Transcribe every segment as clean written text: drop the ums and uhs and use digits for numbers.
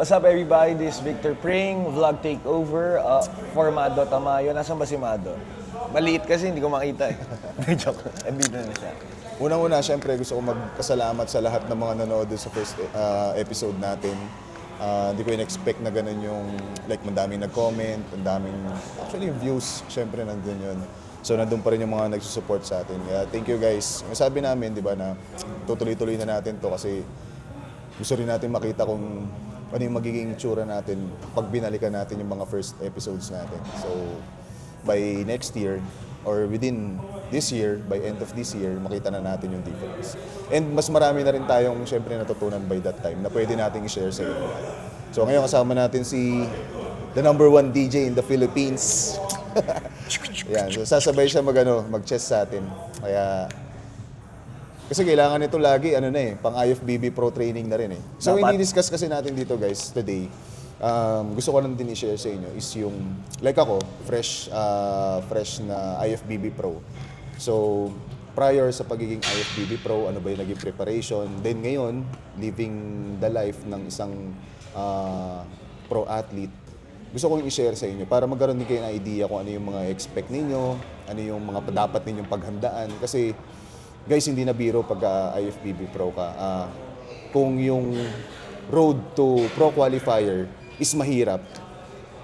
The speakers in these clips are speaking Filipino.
What's up everybody? This is Victor Pring, Vlog Takeover, for Mado Tamayo. Nasaan ba si Mado? Maliit kasi, hindi ko makita eh. Joke, andito na siya. Unang-una, syempre gusto ko magpasalamat sa lahat ng mga nanood sa first episode natin. Hindi ko in-expect na ganun yung, like, mandaming nag-comment, mandaming, actually yung views, syempre nandun yun. So nandun pa rin yung mga nagsusupport sa atin. Kaya thank you guys. Sabi namin, di ba, na tutuloy-tuloy na natin to kasi gusto rin natin makita kung ano yung magiging tsura natin pag binalikan natin yung mga first episodes natin. So by next year, or within this year, by end of this year, makita na natin yung difference. And mas marami na rin tayong syempre natutunan by that time na pwede nating i-share sa inyo. So ngayon kasama natin si the #1 DJ in the Philippines. Yan, so sasabay siya mag-chess sa atin. Kaya kasi kailangan nito lagi pang IFBB Pro training na rin eh. So Dapat. i-discuss kasi natin dito guys today. Gusto ko lang din i-share sa inyo is yung, like ako, fresh na IFBB Pro. So, prior sa pagiging IFBB Pro, ano ba yung naging preparation? Then ngayon, living the life ng isang pro athlete, gusto kong i-share sa inyo para magkaroon din kayo ng idea kung ano yung mga expect ninyo, ano yung mga dapat ninyong paghandaan. Kasi, guys, hindi na biro pag IFBB Pro ka. Kung yung road to pro qualifier is mahirap,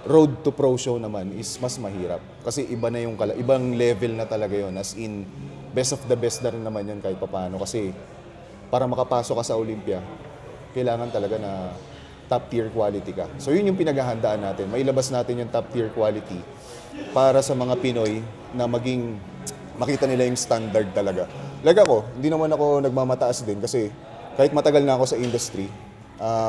road to pro show naman is mas mahirap. Kasi iba na yung ibang level na talaga yon. As in, best of the best na rin naman yan kahit papaano. Kasi para makapasok ka sa Olympia, kailangan talaga na top tier quality ka. So yun yung pinaghahandaan natin. Mailabas natin yung top tier quality para sa mga Pinoy na makita nila yung standard talaga. Like ako, hindi naman ako nagmamataas din kasi kahit matagal na ako sa industry,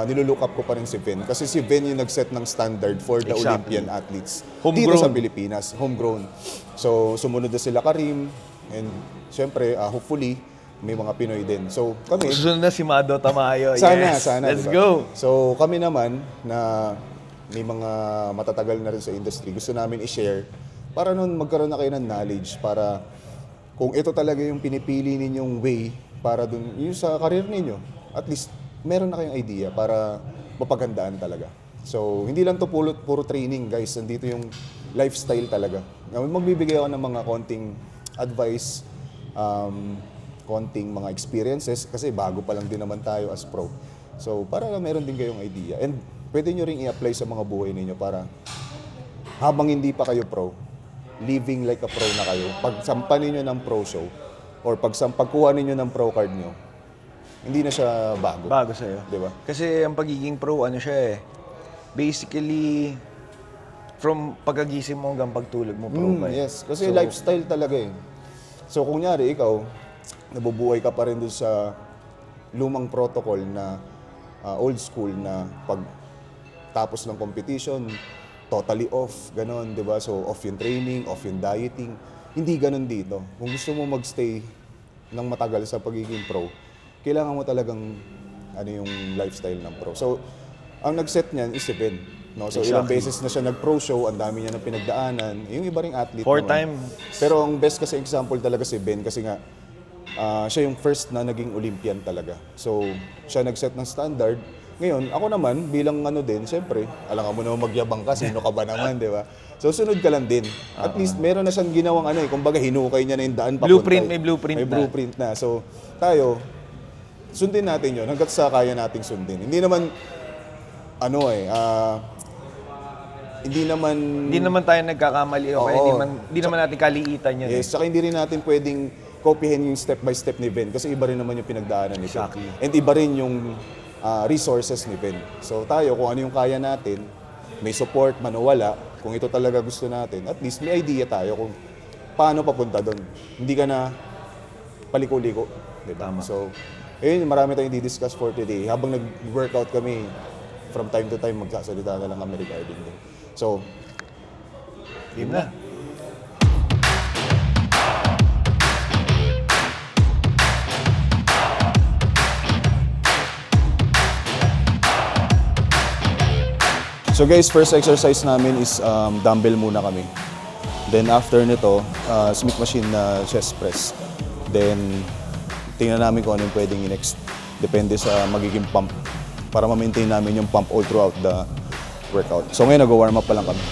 nilulook up ko pa rin si Vin. Kasi si Vin yung nag-set ng standard for the Exactly. Olympian athletes. Homegrown. Dito sa Pilipinas, homegrown. So, sumunod na sila Karim. And syempre, hopefully, may mga Pinoy din. So, kami, Susunod na si Mado Tamayo. sana. Let's diba? go! So, kami naman na may mga matatagal na rin sa industry, gusto namin i-share para nun magkaroon na kayo ng knowledge para kung ito talaga yung pinipili ninyong way para dun, yung sa career ninyo, at least meron na kayong idea para mapaghandaan talaga. So, hindi lang to puro training, guys. Nandito yung lifestyle talaga. Magbibigay ako ng mga konting advice, konting mga experiences, kasi bago pa lang din naman tayo as pro. So, para meron din kayong idea. And pwede nyo ring i-apply sa mga buhay ninyo para habang hindi pa kayo pro, living like a pro na kayo. Pag sampan ninyo ng pro show, or pagkuha ninyo ng pro card nyo, hindi na siya bago. Bago sa'yo. Di ba? Kasi ang pagiging pro, basically, from pagkagising mo hanggang pagtulog mo, pro ka. Yes, kasi lifestyle talaga eh. So, kunyari, ikaw, nabubuhay ka pa rin doon sa lumang protocol na old school na pag tapos ng competition, totally off, ganon, di ba? So, off yung training, off yung dieting. Hindi ganon dito. Kung gusto mo magstay ng matagal sa pagiging pro, kailangan mo talagang yung lifestyle ng pro. So, ang nag-set niyan is si Ben. No? So, ilang beses na siya nag-pro show, ang dami niya ng pinagdaanan. Yung iba ring athlete Four-time. Pero ang best kasi example talaga si Ben kasi nga, siya yung first na naging Olympian talaga. So, siya nag-set ng standard. Ngayon, ako naman, bilang siyempre, alam mo naman magyabang ka, sino ka ba naman, di ba? So, sunod ka lang din. At least, meron na siyang ginawang kumbaga, hinukay niya na yung daan papunta. May blueprint May blueprint na. So, tayo, sundin natin yun hanggat sa kaya nating sundin. Hindi naman, Hindi naman tayo nagkakamali o kaya hindi naman natin kaliitan yun. Yes, saka hindi rin natin pwedeng kopyahin yung step by step ni Ben kasi iba rin naman yung pinagdaanan ni Ben. Exactly. And iba rin yung resources ni Ben. So tayo, kung ano yung kaya natin, may support, man o wala, kung ito talaga gusto natin, at least may idea tayo kung paano papunta doon. Hindi ka na paliko-liko. Diba? Tama. So, ayun, marami tayong di-discuss for today. Habang nag-workout kami, from time to time, magsasalita na lang kami regarding din. So, Yun na. So guys, first exercise namin is dumbbell muna kami. Then after nito, Smith machine na chest press. Then tingnan namin kung ano yung pwedeng i-next. Depende sa magiging pump para ma-maintain namin yung pump all throughout the workout. So ngayon nag-warm up pa lang kami.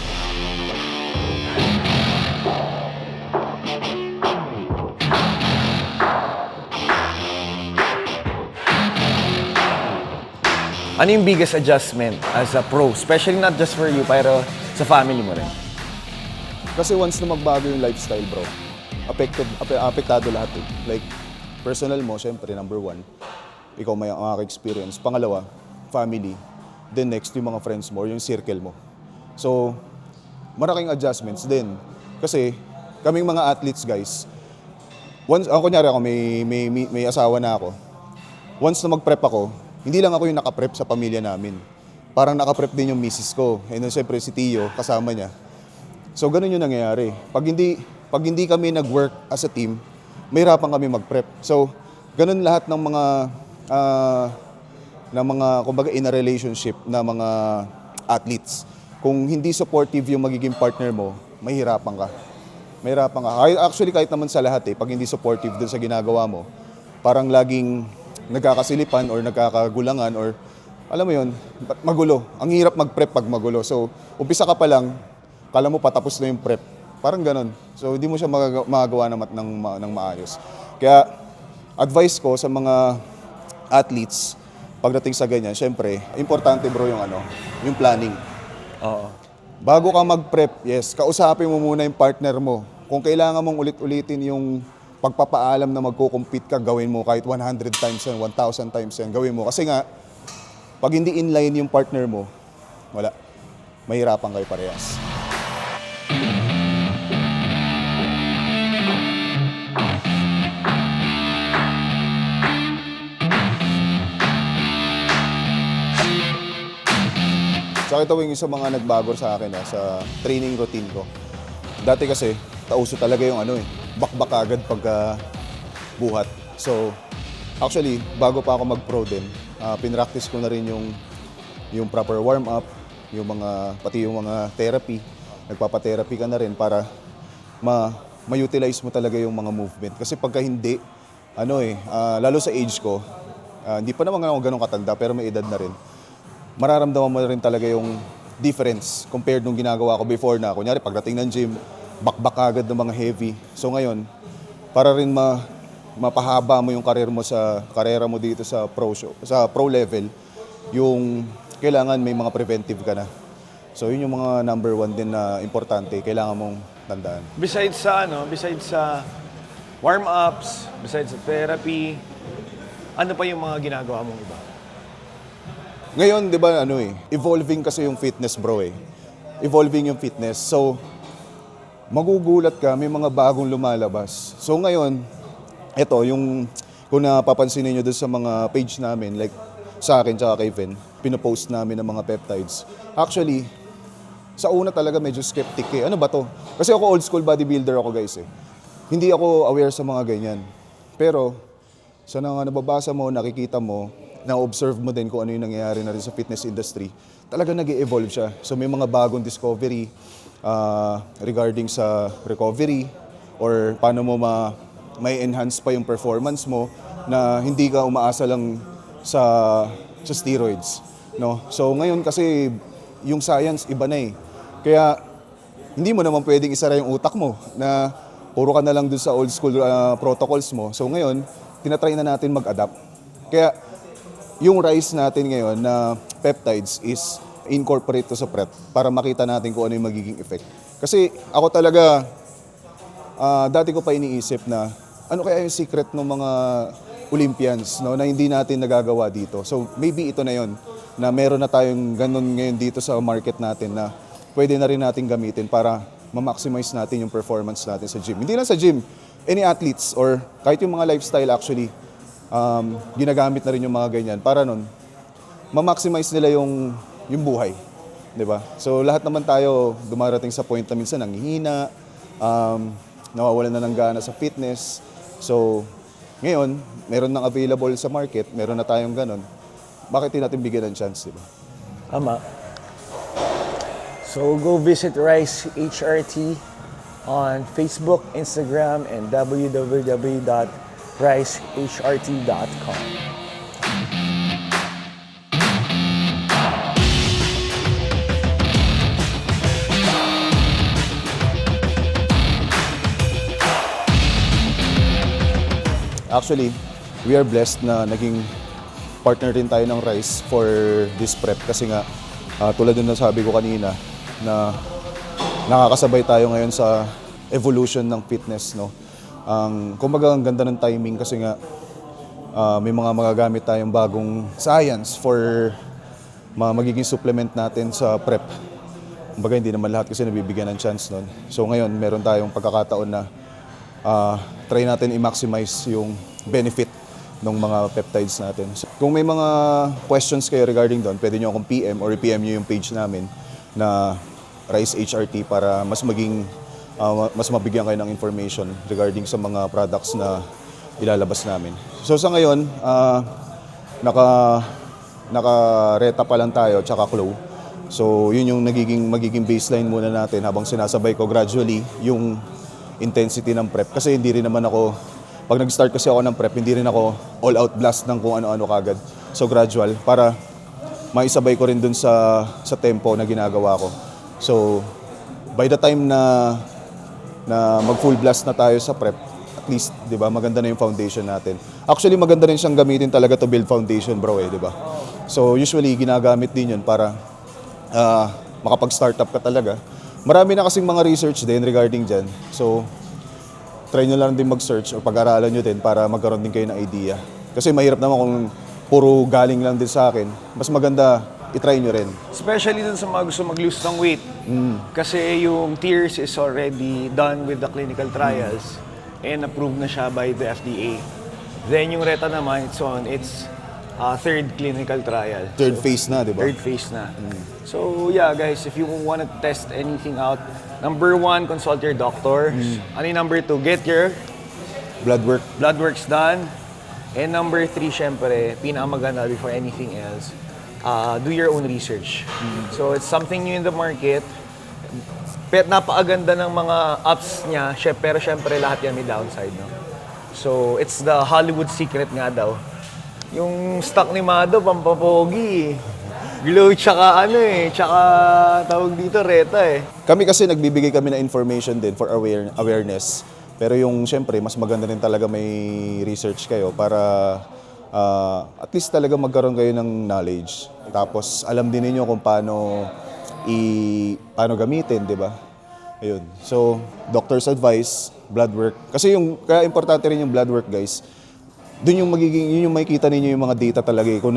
Ano yung biggest adjustment as a pro? Especially not just for you, pero sa family mo rin. Kasi once na magbago yung lifestyle, bro, apektado lahat eh. Like, personal mo, syempre, number one, ikaw may experience. Pangalawa, family. Then next, yung mga friends mo or yung circle mo. So, maraking adjustments din. Kasi, kaming mga athletes, guys, once, kunyari ako, may asawa na ako. Once na mag-prep ako, hindi lang ako yung nakaprep sa pamilya namin. Parang nakaprep din yung misis ko. And then, syempre, si Tio, kasama niya. So, ganun yung nangyayari. Pag hindi kami nag-work as a team, mahirapan kami mag-prep. So, ganun lahat ng mga kumbaga in a relationship na mga athletes. Kung hindi supportive yung magiging partner mo, mahirapan ka. Mahirapan ka. Actually, kahit naman sa lahat pag hindi supportive dun sa ginagawa mo, parang laging nagkakasilipan or nagkakagulangan or alam mo yun, magulo. Ang hirap mag-prep pag magulo. So, umpisa ka pa lang, kala mo patapos na yung prep. Parang ganun. So, hindi mo siya magagawa ng maayos. Kaya, advice ko sa mga athletes, pagdating sa ganyan, syempre, importante bro yung planning. Oo. Bago ka mag-prep, yes, kausapin mo muna yung partner mo. Kung kailangan mong ulit-ulitin yung pagpapaalam na magko-compete ka, gawin mo kahit 100 times yan, 1,000 times yan, gawin mo. Kasi nga, pag hindi inline yung partner mo, wala. Mahirapan kayo parehas. So ito yung isa mga nagbago sa akin sa training routine ko. Dati kasi, tauso talaga yung bakbak agad pagka buhat. So, actually, bago pa ako mag-pro din, pinractice ko na rin yung proper warm-up, pati yung mga therapy. Nagpapa-therapy ka na rin para ma-utilize mo talaga yung mga movement. Kasi pagka hindi, lalo sa age ko, hindi pa naman ako ganun katanda pero may edad na rin. Mararamdaman mo rin talaga yung difference compared nung ginagawa ko before na. Kunyari, pagdating ng gym, bakbak agad ng mga heavy. So ngayon, para rin mapahaba mo yung karera mo dito sa pro level, yung kailangan may mga preventive ka na. So yun yung mga number one din na importante, kailangan mong tandaan. Besides sa warm-ups, besides sa therapy, ano pa yung mga ginagawa mong iba? Ngayon, di ba, evolving kasi yung fitness, bro, Evolving yung fitness. So, magugulat ka, may mga bagong lumalabas. So, ngayon, kung napapansin niyo doon sa mga page namin, like sa akin tsaka kay Vin, pinopost namin ng mga peptides. Actually, sa una talaga medyo skeptic Ano ba to? Kasi ako old school bodybuilder ako, guys, Hindi ako aware sa mga ganyan. Pero, sa nababasa mo, nakikita mo, na-observe mo din kung ano yung nangyayari na rin sa fitness industry, talaga nag-evolve siya. So may mga bagong discovery regarding sa recovery or paano mo may enhance pa yung performance mo na hindi ka umaasa lang sa steroids. No? So ngayon kasi yung science iba na Kaya hindi mo naman pwedeng isara yung utak mo na puro ka na lang dun sa old school protocols mo. So ngayon, tinatry na natin mag-adapt. Kaya yung rise natin ngayon na peptides is incorporate to sa prep para makita natin kung ano yung magiging effect. Kasi ako talaga, dati ko pa iniisip na ano kaya yung secret ng mga Olympians na hindi natin nagagawa dito. So maybe ito na yon na meron na tayong ganun ngayon dito sa market natin na pwede na rin natin gamitin para ma-maximize natin yung performance natin sa gym. Hindi lang sa gym, any athletes or kahit yung mga lifestyle actually, ginagamit na rin yung mga ganyan para nun ma-maximize nila yung buhay, 'di ba? So lahat naman tayo dumarating sa point na minsan nanghihina, nawawalan na ng gana sa fitness. So ngayon, meron nang available sa market, meron na tayong ganun. Bakit hindi natin bigyan ng chance, 'di ba? Tama. So go visit Rise HRT on Facebook, Instagram, and www.risehrt.com. Actually, we are blessed na naging partner rin tayo ng Rise for this prep kasi nga tulad ng nasabi ko kanina na nakakasabay tayo ngayon sa evolution ng fitness, no. Kumbaga ang ganda ng timing kasi nga may mga magagamit tayong bagong science for magiging supplement natin sa prep. Kumbaga hindi naman lahat kasi nabibigyan ng chance nun. So ngayon meron tayong pagkakataon na try natin i-maximize yung benefit ng mga peptides natin. So, kung may mga questions kayo regarding doon, pwede nyo akong PM or i-PM nyo yung page namin na Rise HRT para mas mabigyan kayo ng information regarding sa mga products na ilalabas namin. So sa ngayon, naka-reta pa lang tayo tsaka Clo. So yun yung magiging baseline muna natin habang sinasabay ko gradually yung intensity ng prep. Kasi hindi rin naman ako, pag nag-start kasi ako ng prep, hindi rin ako all-out blast ng kung ano-ano kagad. So gradual, para maisabay ko rin dun sa tempo na ginagawa ko. So by the time na mag-full blast na tayo sa prep, at least, di ba, maganda na yung foundation natin. Actually, maganda rin siyang gamitin talaga to build foundation, bro, di ba? So usually, ginagamit din yun para makapag-startup ka talaga. Marami na kasing mga research din regarding dyan. So, try nyo lang din mag-search o pag-aralan nyo din para magkaroon din kayo ng idea. Kasi mahirap naman kung puro galing lang din sa akin. Mas maganda, itry nyo rin. Especially dun sa mga gusto mag-lose ng weight. Kasi yung TEERS is already done with the clinical trials and approved na siya by the FDA. Then yung RETA naman, it's third clinical trial. Third phase na, di ba? Third phase na. So yeah, guys, if you want to test anything out, number 1, consult your doctor. Ano yung number 2? Get your Blood work. blood works done. And number 3, syempre, pinakamaganda before anything else, do your own research. So it's something new in the market. Napakaganda ng mga ups niya, pero syempre lahat yan may downside, no? So it's the Hollywood secret nga daw. Yung stock ni Mado, pampapogi. Glow tsaka tsaka tawag dito, RETA eh. Kami kasi nagbibigay kami na information din for awareness. Pero yung siyempre, mas maganda rin talaga may research kayo para at least talaga magkaroon kayo ng knowledge. Tapos alam din niyo kung paano gamitin, di ba? Ayun. So, doctor's advice, blood work. Kasi kaya importante rin yung blood work, guys. Doon yun yung makikita ninyo yung mga data talaga eh, kung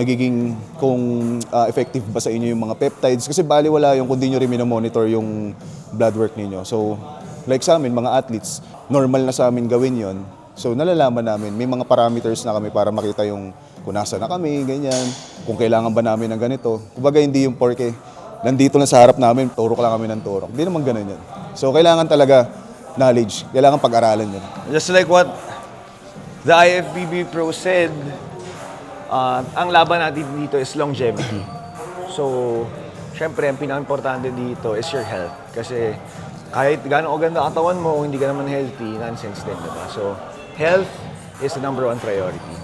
effective ba sa inyo yung mga peptides. Kasi baliwala yung kung di nyo rin minomonitor yung blood work ninyo. So, like sa amin, mga athletes, normal na sa amin gawin yon. So, nalalaman namin, may mga parameters na kami para makita yung kung nasa na kami, ganyan, kung kailangan ba namin ng ganito. Kumbaga, hindi yung porke, nandito lang sa harap namin, turok lang kami ng turok. Hindi naman ganun yan. So, kailangan talaga knowledge, kailangan pag-aralan yun. Just like what the IFBB Pro said, ang laban natin dito is longevity. So, syempre, ang pinaka-importante dito is your health. Kasi kahit gaano ganda katawan mo, kung hindi ka naman healthy, nonsense din, diba? So, health is the number 1 priority.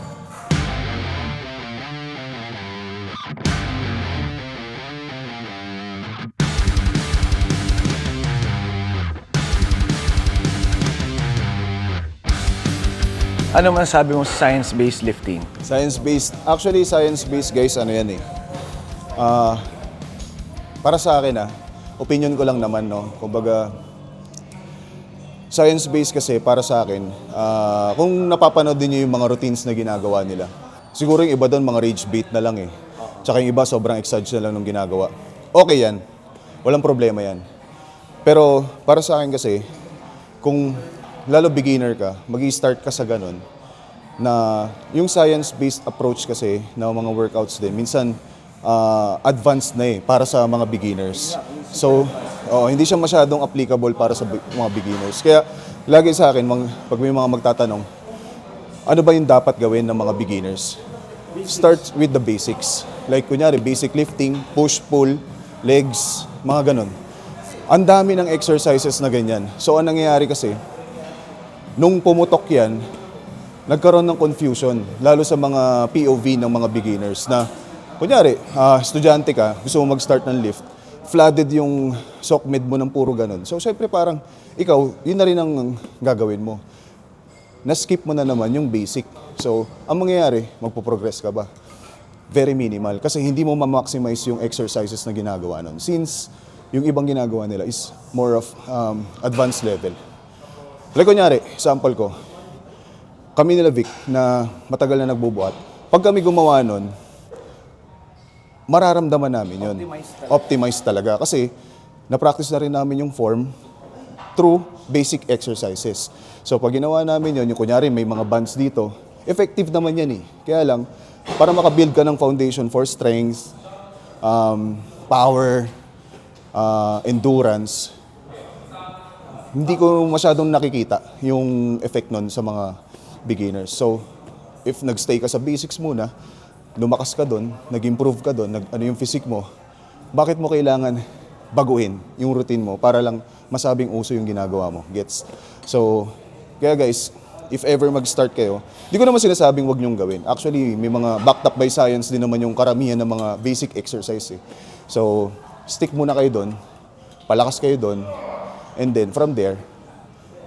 Ano masasabi mo sa science-based lifting? Actually, science-based guys, ano yan eh. Para sa akin opinion ko lang naman, no. Kumbaga, science-based kasi para sa akin, kung napapanood din niyo yung mga routines na ginagawa nila, siguro yung iba doon mga rage bait na lang eh. Tsaka yung iba sobrang exage na lang nung ginagawa. Okay yan. Walang problema yan. Pero para sa akin kasi, kung lalo beginner ka, mag-i-start ka sa ganun, na yung science-based approach kasi na mga workouts din, minsan advanced na eh, para sa mga beginners. So, hindi siya masyadong applicable para sa mga beginners. Kaya, lagi sa akin, pag may mga magtatanong, ano ba yung dapat gawin ng mga beginners? Start with the basics. Like, kunyari, basic lifting, push, pull, legs, mga ganun. Ang dami ng exercises na ganyan. So, ang nangyayari kasi, nung pumutok yan, nagkaroon ng confusion, lalo sa mga POV ng mga beginners na, kunyari, estudyante ka, gusto mo mag-start ng lift, flooded yung sock med mo ng puro ganun. So, syempre parang, ikaw, yun na rin ang gagawin mo. na-skip mo na naman yung basic. So, ang mangyayari, magpo-progress ka ba? Very minimal. Kasi hindi mo ma-maximize yung exercises na ginagawa nun. Since yung ibang ginagawa nila is more of advanced level. Like kunyari, example ko, kami nila Vic na matagal na nagbubuhat, pag kami gumawa nun, mararamdaman namin yun. Optimized talaga. Kasi na-practice na rin namin yung form through basic exercises. So pag ginawa namin yun, yung kunyari may mga bands dito, effective naman yan eh. Kaya lang, para makabuild ka ng foundation for strength, power, endurance, hindi ko masyadong nakikita yung effect nun sa mga beginners. So, if nagstay ka sa basics muna, lumakas ka doon, nag-improve ka doon, ano yung physique mo, bakit mo kailangan baguhin yung routine mo para lang masabing uso yung ginagawa mo? Gets? So, kaya guys, if ever mag-start kayo, di ko naman sinasabing wag niyong gawin. Actually, may mga backed up by science din naman yung karamihan ng mga basic exercise eh. So, stick muna kayo doon, palakas kayo doon, and then from there,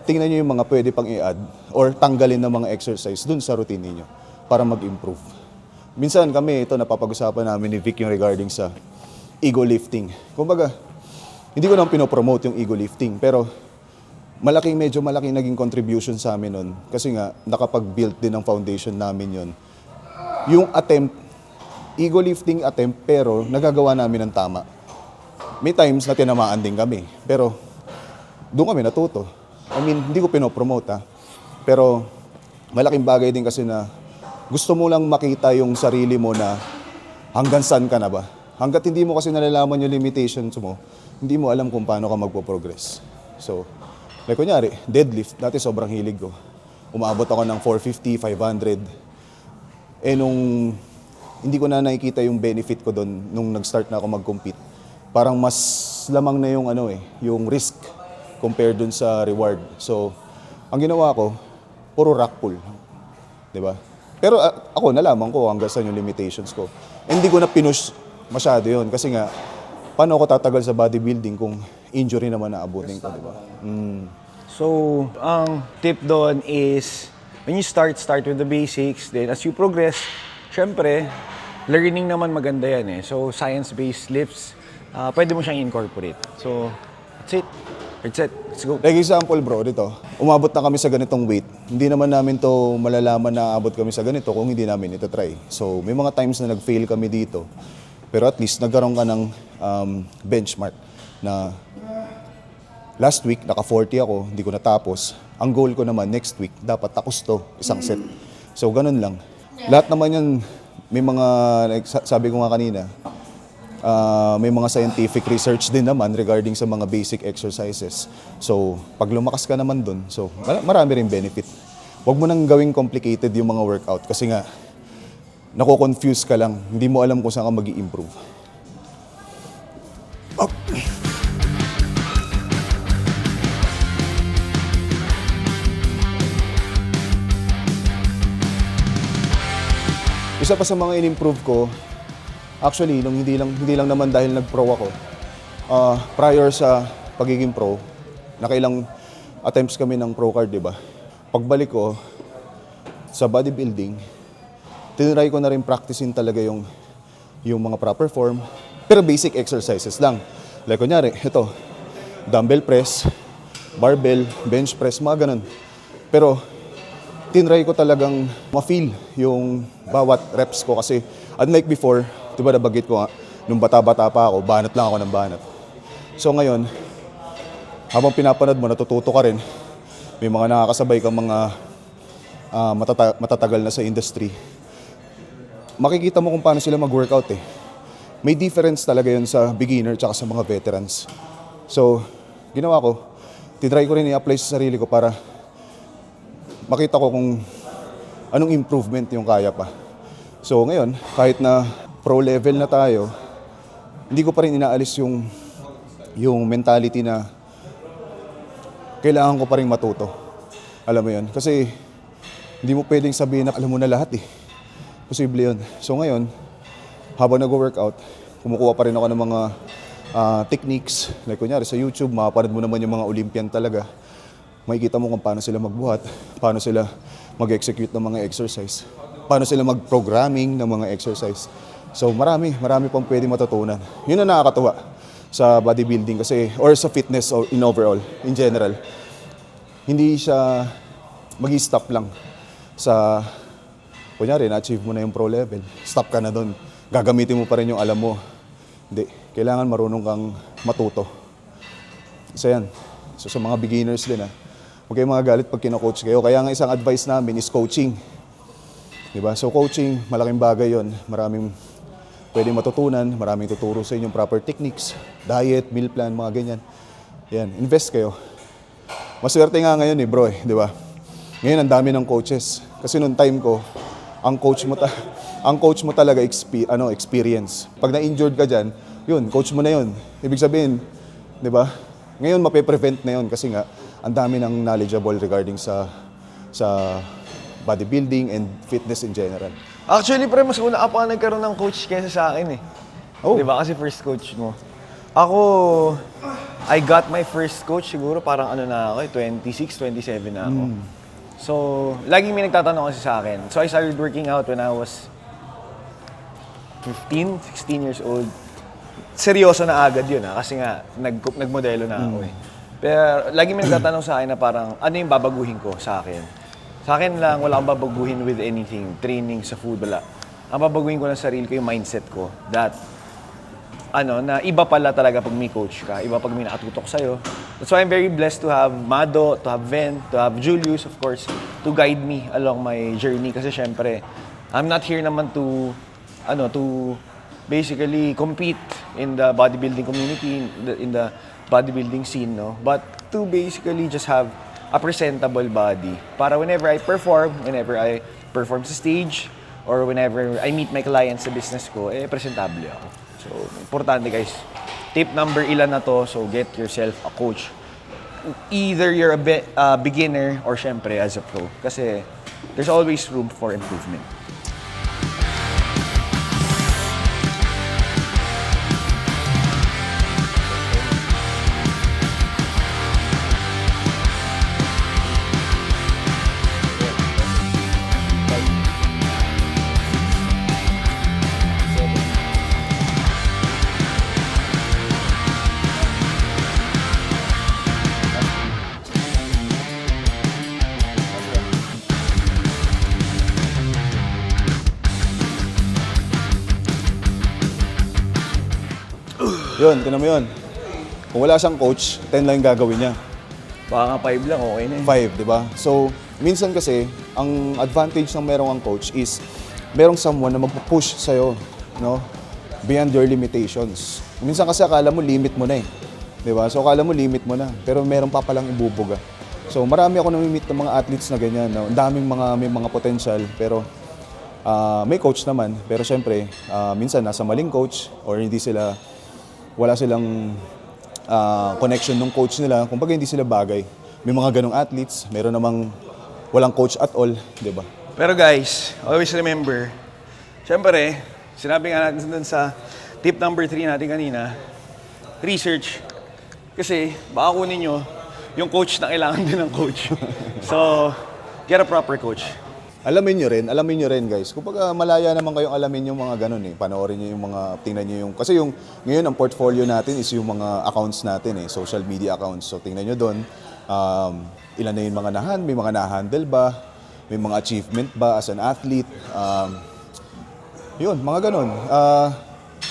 tingnan niyo yung mga pwede pang i-add or tanggalin ng mga exercise dun sa routine niyo para mag-improve. Minsan kami, ito napapag-usapan namin ni Vic yung regarding sa ego lifting. Kumbaga, hindi ko naman pinopromote yung ego lifting, pero medyo malaking naging contribution sa amin nun. Kasi nga, nakapag-build din ng foundation namin yun. Yung attempt, ego lifting attempt, pero nagagawa namin ng tama. May times na tinamaan din kami, pero doon kami natuto. I mean, hindi ko pinopromote pero malaking bagay din kasi na gusto mo lang makita yung sarili mo na hanggang saan ka na ba. Hanggat hindi mo kasi nalalaman yung limitations mo, hindi mo alam kung paano ka magpo-progress. So, like kunyari, deadlift, dati sobrang hilig ko. Umabot ako ng 450, 500. Nung hindi ko na nakikita yung benefit ko doon nung nag-start na ako mag-compete, parang mas lamang na yung yung risk compared dun sa reward. So, ang ginawa ko, puro rack pull. 'Di ba? Pero ako, nalaman ko hanggang saan yung limitations ko. Hindi ko na pinush masyado yun. Kasi nga, paano ako tatagal sa bodybuilding kung injury naman na abutin ko, di ba? So, ang tip doon is, when you start with the basics. Then, as you progress, syempre, learning naman maganda yan eh. So, science-based lifts, pwede mo siyang incorporate. So, that's it. That's it. Let's go. Like example bro, dito, umabot na kami sa ganitong weight. Hindi naman namin to malalaman na abot kami sa ganito kung hindi namin ito try. So, may mga times na nag-fail kami dito. Pero at least, nagkaroon ka ng benchmark na last week, naka-40 ako, hindi ko natapos. Ang goal ko naman, next week, dapat tapos to, isang set. So, ganun lang. Lahat naman yan, may mga, like, sabi ko nga kanina, may mga scientific research din naman regarding sa mga basic exercises. So, pag lumakas ka naman dun, so, marami rin benefit. Huwag mo nang gawing complicated yung mga workout kasi nga, nako-confuse ka lang. Hindi mo alam kung saan ka mag-i-improve. Up. Isa pa sa mga in-improve ko, actually, nung hindi lang naman dahil nag-pro ako. Prior sa pagiging pro, nakailang attempts kami ng pro card, di ba? Pagbalik ko sa bodybuilding, tinry ko na rin practicein talaga yung mga proper form, pero basic exercises lang. Like kunyari, ito, dumbbell press, barbell, bench press, mga ganun. Pero tinry ko talagang ma-feel yung bawat reps ko kasi unlike before, diba nabagit ko nga, nung bata-bata pa ako, banat lang ako ng banat. So ngayon, habang pinapanood mo, natututo ka rin. May mga nakakasabay kang mga matatagal na sa industry. Makikita mo kung paano sila mag-workout eh. May difference talaga yun sa beginner tsaka sa mga veterans. So, ginawa ko, tinry ko rin i-apply sa sarili ko para makita ko kung anong improvement yung kaya pa. So ngayon, kahit na pro level na tayo, hindi ko pa rin inaalis yung mentality na kailangan ko pa rin matuto. Alam mo yun? Kasi hindi mo pwedeng sabihin na alam mo na lahat eh. Posible yun. So ngayon, habang nag-workout, kumukuha pa rin ako ng mga techniques. Like kunyari sa YouTube, makapanood mo naman yung mga Olympian talaga. makikita mo kung paano sila magbuhat, paano sila mag-execute ng mga exercise, paano sila mag-programming ng mga exercise. So marami pang pwede matutunan. Yun ang nakakatuwa sa bodybuilding kasi, or sa fitness or in overall, in general. Hindi siya mag-stop lang sa, kunyari, na-achieve mo na yung pro level, stop ka na doon. Gagamitin mo pa rin yung alam mo. Hindi, kailangan marunong kang matuto. Isa yan. So sa mga beginners din huwag kayong mga galit pag kino-coach kayo. Kaya nga isang advice namin is coaching. Diba? So coaching, malaking bagay yon. Maraming pwedeng matutunan, maraming tuturo sa inyong proper techniques, diet, meal plan, mga ganyan. Yan, invest kayo. Maswerte nga ngayon bro di ba? Ngayon ang dami ng coaches. Kasi nung time ko, ang coach mo talaga experience. Pag na-injured ka diyan, yun, coach mo na yun. Ibig sabihin, di ba? Ngayon mape-prevent na yun kasi nga ang dami ng knowledgeable regarding sa bodybuilding and fitness in general. Actually, pre, mas una ka pa nagkaroon ng coach kaysa sa akin Oh. Di ba? Kasi first coach mo. Ako, I got my first coach siguro parang 26, 27 na ako. So, laging may nagtatanong kasi sa akin. So, I started working out when I was 15, 16 years old. Seryoso na agad yun kasi nga nagmodelo na ako Pero lagi may nagtatanong sa akin na parang ano yung babaguhin ko sa akin. Sa akin lang, wala akong babaguhin with anything, training, sa food, wala. Ang babaguhin ko ng sarili ko yung mindset ko that na iba pala talaga pag may coach ka, iba pag may nakatutok sa'yo. That's why I'm very blessed to have Mado, to have Ven, to have Julius, of course, to guide me along my journey. Kasi syempre, I'm not here naman to basically compete in the bodybuilding community, in the bodybuilding scene, no? But to basically just have a presentable body para whenever I perform sa stage, or whenever I meet my clients sa business ko, presentable ako. So, importante guys. Tip number ilan na to, so get yourself a coach. Either you're a beginner or syempre as a pro. Kasi there's always room for improvement. Yun, tinan mo yun. Kung wala siyang coach, 10 lang yung gagawin niya. Baka nga 5 lang, okay na 5, di ba? So, minsan kasi, ang advantage ng merong ang coach is merong someone na magpupush sa'yo, no? Beyond your limitations. Minsan kasi akala mo limit mo na di ba? So, akala mo limit mo na, pero meron pa palang ibubuga. So, marami ako namimit ng mga athletes na ganyan, no? Ang daming may mga potential, pero may coach naman. Pero syempre, minsan nasa maling coach or wala silang connection ng coach nila. Kumbaga hindi sila bagay. May mga ganong athletes, meron namang walang coach at all, di ba? Pero guys, always remember, syempre, sinabi nga natin dun sa tip number 3 natin kanina, research. Kasi baka kunin nyo yung coach na kailangan din ng coach. So, get a proper coach. Alamin nyo rin guys. Kumbaga malaya naman kayong alamin yung mga ganun Panoorin nyo yung mga, tingnan nyo yung, kasi ngayon ang portfolio natin is yung mga accounts natin social media accounts. So tingnan nyo doon, ilan na yung mga may mga na-handle ba, may mga achievement ba as an athlete, yun, mga ganun.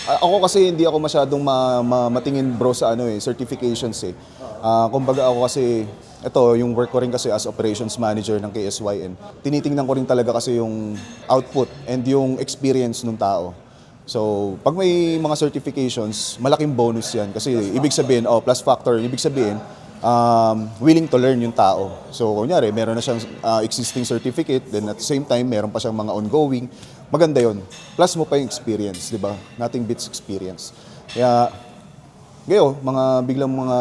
Ako kasi hindi ako masyadong matingin bro sa certifications kumbaga ako kasi, ito, yung work ko rin kasi as operations manager ng KSYN. Tinitingnan ko rin talaga kasi yung output and yung experience ng tao. So, pag may mga certifications, malaking bonus yan. Kasi ibig sabihin, plus factor, ibig sabihin, willing to learn yung tao. So, kunyari, meron na siyang existing certificate, then at the same time, meron pa siyang mga ongoing. Maganda yon. Plus mo pa yung experience, di ba? Nothing beats experience. Kaya, biglang mga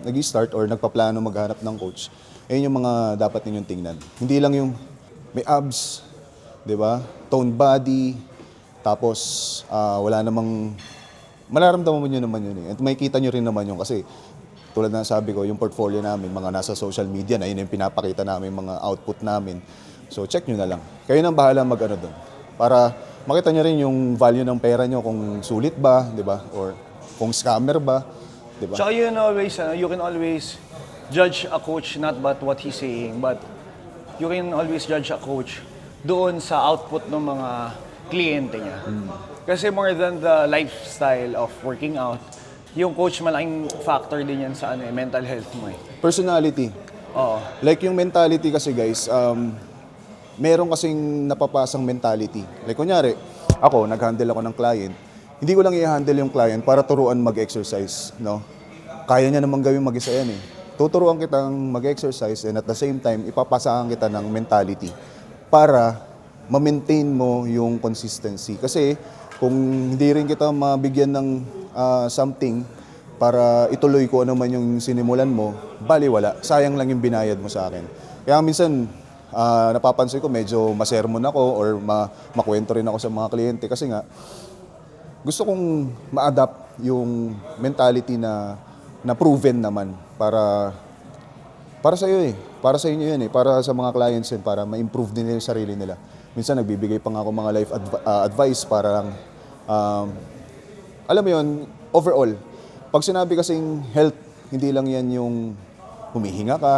nag-start or nagpaplano maghanap ng coach, ayun yung mga dapat ninyong tingnan. Hindi lang yung may abs, di ba? Toned body, tapos wala namang, mararamdaman mo nyo naman yun At makikita nyo rin naman yun kasi tulad na sabi ko, yung portfolio namin, mga nasa social media na, yun yung pinapakita namin, mga output namin. So check nyo na lang. Kayo nang bahala mag-ano doon. Para makita nyo rin yung value ng pera nyo, kung sulit ba, di ba? Or kung scammer ba, di ba? Tsaka you can always judge a coach not but what he's saying, but you can always judge a coach doon sa output ng mga kliyente niya. Kasi more than the lifestyle of working out, yung coach malaking factor din yan sa mental health mo eh. Personality. Oo. Like yung mentality kasi guys, meron kasing napapasang mentality. Like kunyari, ako, nag-handle ako ng client. Hindi ko lang i-handle yung client para turuan mag-exercise, no? Kaya niya namang gawin mag-isa yan eh. Tuturuan kitang mag-exercise and at the same time, ipapasahan kita ng mentality para ma-maintain mo yung consistency. Kasi kung hindi rin kita mabigyan ng something para ituloy ko ano man yung sinimulan mo, baliwala. Sayang lang yung binayad mo sa akin. Kaya minsan, napapansin ko medyo masermon ako or makwento rin ako sa mga kliyente kasi nga gusto kong ma-adapt yung mentality na proven naman para sa iyo eh. Para sa inyo yan eh. Para sa mga clients yan. Para ma-improve din nila yung sarili nila. Minsan nagbibigay pa nga ako mga life advice para lang alam mo yun, overall. Pag sinabi kasing health, hindi lang yan yung humihinga ka,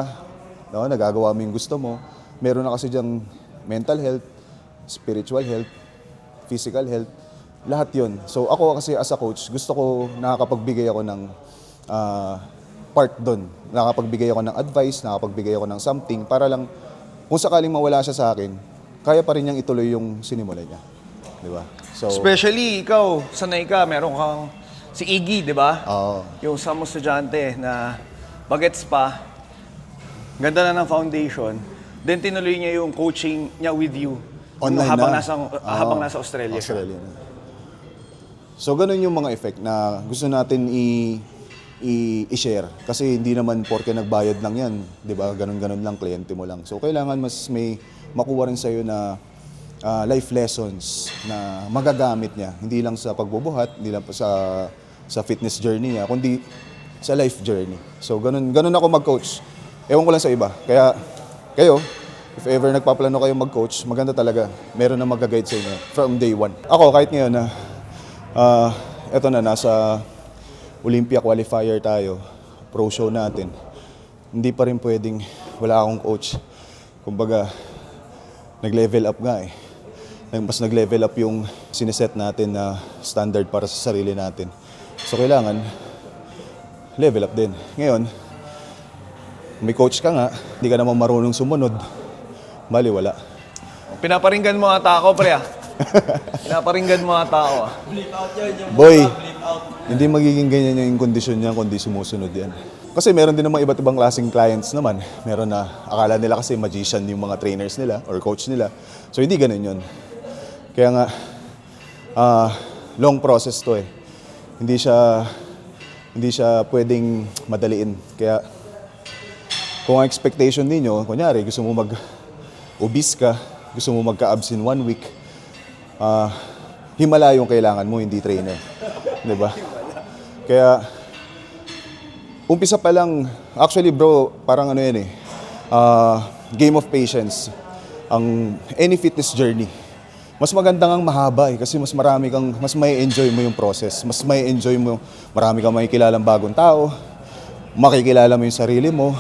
no? Nagagawa mo yung gusto mo. Meron na kasi diyang mental health, spiritual health, physical health, lahat yun. So ako kasi as a coach, gusto ko nakakapagbigay ako ng part doon. Nakapagbigay ako ng advice, nakapagbigay ako ng something para lang kung sakaling mawala siya sa akin, kaya pa rin niyang ituloy yung sinimula niya. Di ba? So, Especially ikaw, sanay ka, meron kang si Iggy, di ba? oo. Yung sa mga estudyante na bagets pa, ganda na ng foundation, then tinuloy niya yung coaching niya with you Online habang na. habang nasa Australia siya. Australia na. So, ganun yung mga effect na gusto natin i-share. Kasi hindi naman porke nagbayad lang yan, di ba? Ganun-ganun lang, kliyente mo lang. So, kailangan mas may makuha rin sa'yo na life lessons na magagamit niya. Hindi lang sa pagbubuhat, hindi lang pa sa fitness journey niya, kundi sa life journey. So, ganun ako mag-coach. Ewan ko lang sa iba. Kaya, kayo, if ever nagpaplano kayo mag-coach, maganda talaga. Meron na mag-guide sa inyo from day one. Ako, kahit ngayon na, eto na, nasa Olympia qualifier tayo, pro show natin, hindi pa rin pwedeng wala akong coach. Kumbaga, nag-level up nga eh. Mas nag-level up yung sineset natin na standard para sa sarili natin. So, kailangan level up din. Ngayon, may coach ka nga, hindi ka naman marunong sumunod, baliwala. Pinaparinggan mo ata ako, pre. Pinaparinggan mo ata ako. Boy, hindi magiging ganyan yung kondisyon niya kundi sumusunod yan. Kasi meron din namang iba't ibang klaseng clients naman. Meron na, akala nila kasi magician yung mga trainers nila or coach nila. So hindi ganun yun. Kaya nga, long process to eh. Hindi siya pwedeng madaliin. Kaya kung ang expectation ninyo, kunyari gusto mo mag-obese ka, gusto mo magka-abs in 1 week, himala yung kailangan mo, hindi trainer. Diba? Kaya, umpisa pa lang, actually bro, parang ano yan eh, game of patience. Any fitness journey. Mas maganda ngang mahaba eh, kasi mas may enjoy mo yung process. Mas may enjoy mo, marami kang makikilalang bagong tao, makikilala mo yung sarili mo,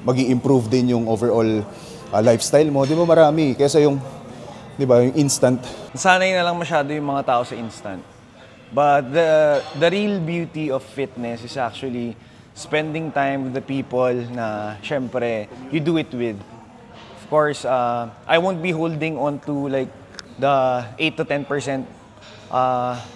mag-i-improve din yung overall lifestyle mo. Di ba marami? Kesa yung, di ba, yung instant. Sanay na lang masyado yung mga tao sa instant. But the real beauty of fitness is actually spending time with the people na syempre you do it with. Of course, I won't be holding on to like the 8 to 10%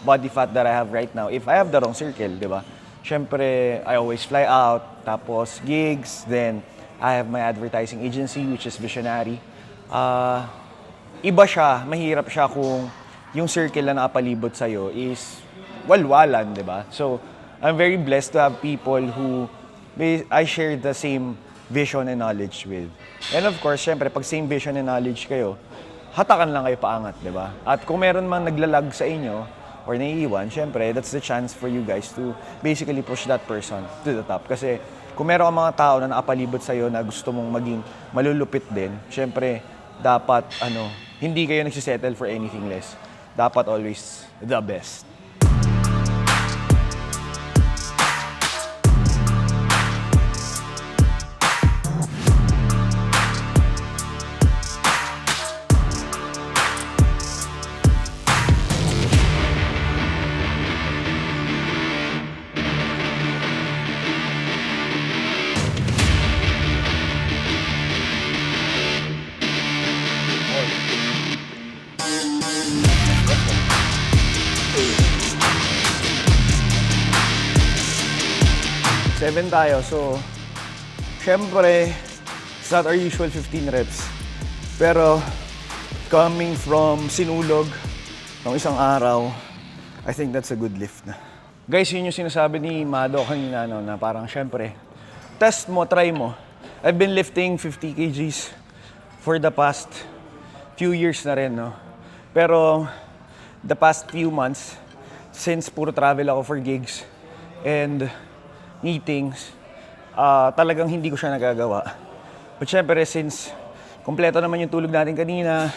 body fat that I have right now if I have the wrong circle, di ba? Syempre, I always fly out, tapos gigs, then I have my advertising agency which is Visionary. Iba siya, mahirap siya kung yung circle na nakapalibot sa'yo is walwalan, di ba? So, I'm very blessed to have people who I share the same vision and knowledge with. And of course, syempre, pag same vision and knowledge kayo, hatakan lang kayo paangat, di ba? At kung meron mang naglalag sa inyo, or naiiwan, syempre, that's the chance for you guys to basically push that person to the top. Kasi kung meron kang mga tao na nakapalibot sa'yo na gusto mong maging malulupit din, syempre, dapat, hindi kayo nagsisettle for anything less. Dapat always the best. Seven tayo, so syempre, it's not our usual 15 reps. Pero coming from sinulog ng isang araw, I think that's a good lift na. Guys, yun yung sinasabi ni Mado kanina, na parang syempre, test mo, try mo. I've been lifting 50 kgs for the past few years na rin, no? Pero the past few months, since puro travel ako for gigs and meetings, talagang hindi ko siya nagagawa. But syempre, since kompleto naman yung tulog natin kanina,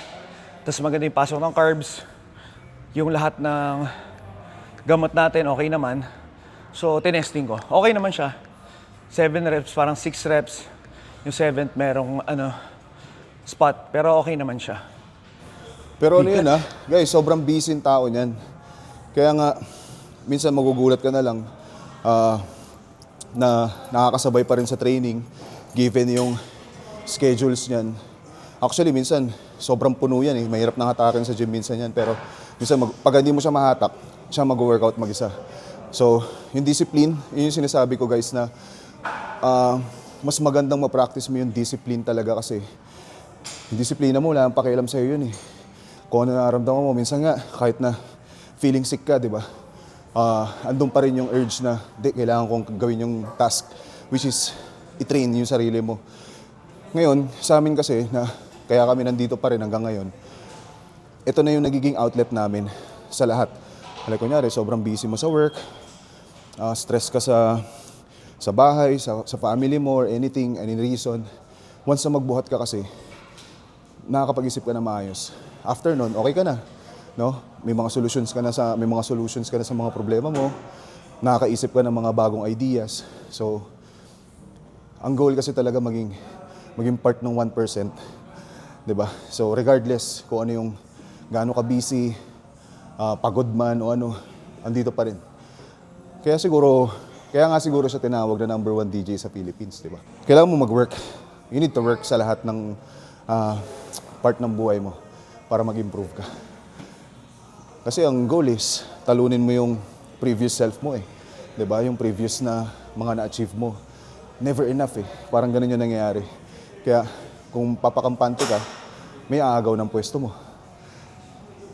tapos maganda yung pasok ng carbs, yung lahat ng gamot natin okay naman. So, tinesting ko. Okay naman siya. 7 reps, parang 6 reps. Yung 7th merong spot, pero okay naman siya. Pero ano yun guys, sobrang busy yung tao niyan. Kaya nga, minsan magugulat ka na lang na nakakasabay pa rin sa training given yung schedules niyan. Actually, minsan sobrang puno yan eh. Mahirap nang hatakin sa gym minsan yan. Pero minsan pag hindi mo siya mahatak, siya mag-workout mag-isa. So, yung discipline, yun yung sinasabi ko guys na mas magandang ma-practice mo yung discipline talaga kasi yung disiplina mo, wala nang pakialam sa'yo yun eh. Kung ano nararamdaman mo, minsan nga, kahit na feeling sick ka, di ba? Andun pa rin yung urge na, kailangan kong gawin yung task, which is, i-train yung sarili mo. Ngayon, sa amin kasi, kaya kami nandito pa rin hanggang ngayon, ito na yung nagiging outlet namin sa lahat. Like, kunyari, sobrang busy mo sa work, stress ka sa bahay, sa family mo, or anything, any reason. Once na magbuhat ka kasi, nakakapag-isip ka na maayos. After nun, okay ka na. No? May mga solutions ka na sa mga problema mo. Nakakaisip ka ng mga bagong ideas. So, ang goal kasi talaga maging part ng 1%, 'di ba? So, regardless kung ano yung gaano ka busy, pagod man o ano, andito pa rin. Kaya nga siguro siya tinawag na number 1 DJ sa Philippines, 'di ba? Kailangan mo mag-work. You need to work sa lahat ng part ng buhay mo para mag-improve ka. Kasi ang goal is, talunin mo yung previous self mo eh. 'Di ba? Yung previous na mga na-achieve mo. Never enough eh. Parang ganun yung nangyayari. Kaya kung papakampante ka, may aagaw ng pwesto mo.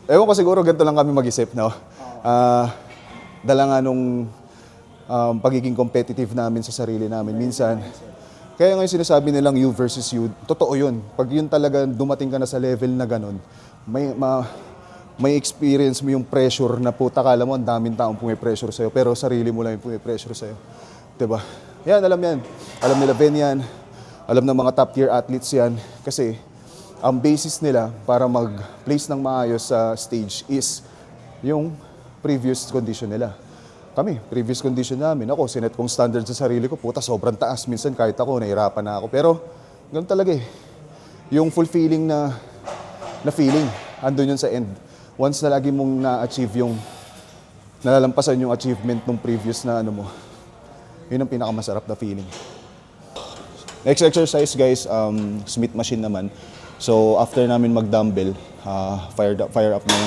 Ewan ko siguro ganito lang kami mag-isip, no? Dala nga nung pagiging competitive namin sa sarili namin. Minsan, kaya nga yung sinasabi nilang you versus you, totoo yun. Pag yun talaga dumating ka na sa level na ganun, may experience mo yung pressure na puta, kala mo ang daming taong pumipressure sa'yo, pero sarili mo lang yung pumipressure sa'yo. Diba? Yan, alam yan. Alam nila Ben yan. Alam ng mga top tier athletes yan. Kasi ang basis nila para mag-place ng maayos sa stage is yung previous condition nila. Kami, previous condition namin. Ako, sinet kong standard sa sarili ko, puta, sobrang taas. Minsan kahit ako, nahirapan na ako. Pero, ganun talaga eh. Yung fulfilling na feeling, andun yun sa end. Once na lagi mong na-achieve yung, nalalampasan yung achievement ng previous na ano mo, yun ang pinakamasarap na feeling. Next exercise guys, Smith machine naman. So, after namin mag-dumbbell, fire up ng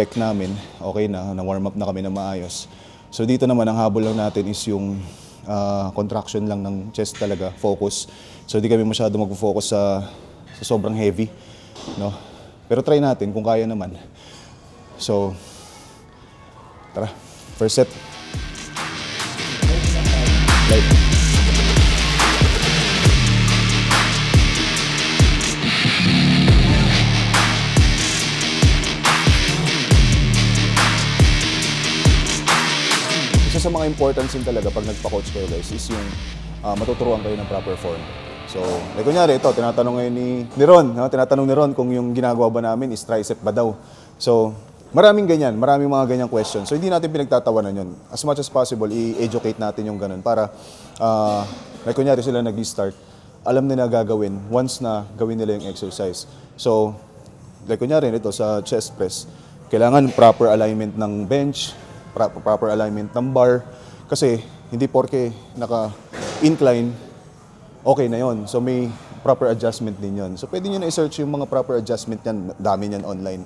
pec namin, okay na warm up na kami na maayos. So dito naman, ang habol lang natin is yung contraction lang ng chest talaga, focus. So di kami masyado mag-focus sa sobrang heavy, no? Pero try natin kung kaya naman. So, tara, first set. Light. isa sa mga importance din talaga pag nagpa-coach kayo guys is yung matuturuan kayo ng proper form. So, like kunyari ito, tinatanong ngayon ni Ron, no? Tinatanong ni Ron kung yung ginagawa ba namin is tricep ba daw. So, maraming ganyan, maraming mga ganyang questions. So, hindi natin pinagtatawanan yun. As much as possible, i-educate natin yung ganun para, like kunyari sila nag-start, alam nila gagawin once na gawin nila yung exercise. So, like kunyari ito sa chest press, kailangan proper alignment ng bench, proper alignment ng bar, kasi hindi porke naka-incline, okay na yon. So may proper adjustment din yon. So pwede nyo na i-search yung mga proper adjustment yan, dami yan online.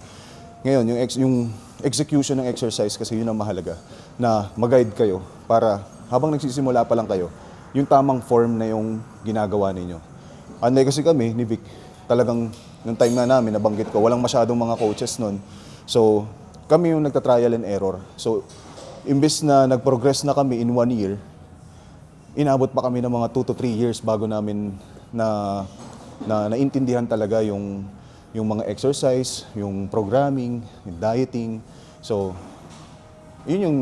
Ngayon, yung execution ng exercise kasi yun ang mahalaga, na mag-guide kayo para habang nagsisimula pa lang kayo, yung tamang form na yung ginagawa ninyo. Unlike kasi kami, ni Vic, talagang nung time na namin, nabanggit ko, walang masyadong mga coaches nun. So kami yung nagta-trial and error. So imbes na nag-progress na kami in 1 year, inabot pa kami ng mga 2 to 3 years bago namin naintindihan talaga yung mga exercise, yung programming, yung dieting. So, yun yung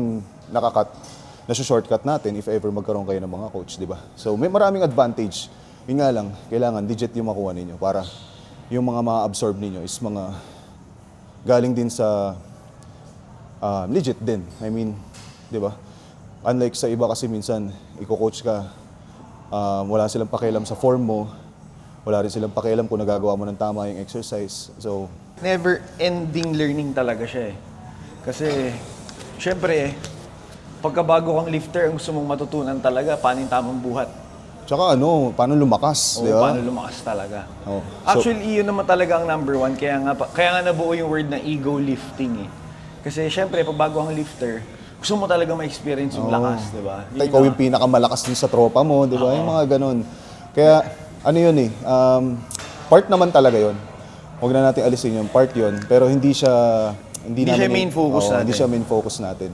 shortcut natin if ever magkaroon kayo ng mga coach, di ba? So, may maraming advantage. Yun nga lang, kailangan digit yung makuha ninyo para yung mga ma-absorb ninyo is mga galing din sa legit din. I mean, di ba? Unlike sa iba kasi minsan, i-coach ka, wala silang pakialam sa form mo, wala rin silang pakialam kung nagagawa mo ng tama yung exercise. So, Never-ending learning talaga siya eh. Kasi, syempre, pagkabago kang lifter, ang gusto mong matutunan talaga, paano yung tamang buhat. tsaka paano lumakas, O di ba? paano lumakas talaga. Oh. Actually, yun naman talaga ang number 1. Kaya nga nabuo yung word na ego lifting eh. Kasi syempre, pag bago kang lifter, gusto mo talaga ma-experience yung lakas, di ba? Ikaw yung pinakamalakas din sa tropa mo, di ba? Yung mga ganun. Kaya, ano yun eh, part naman talaga yun. Huwag na natin alisin yung part yun, pero hindi siya main focus natin. Hindi siya main focus natin.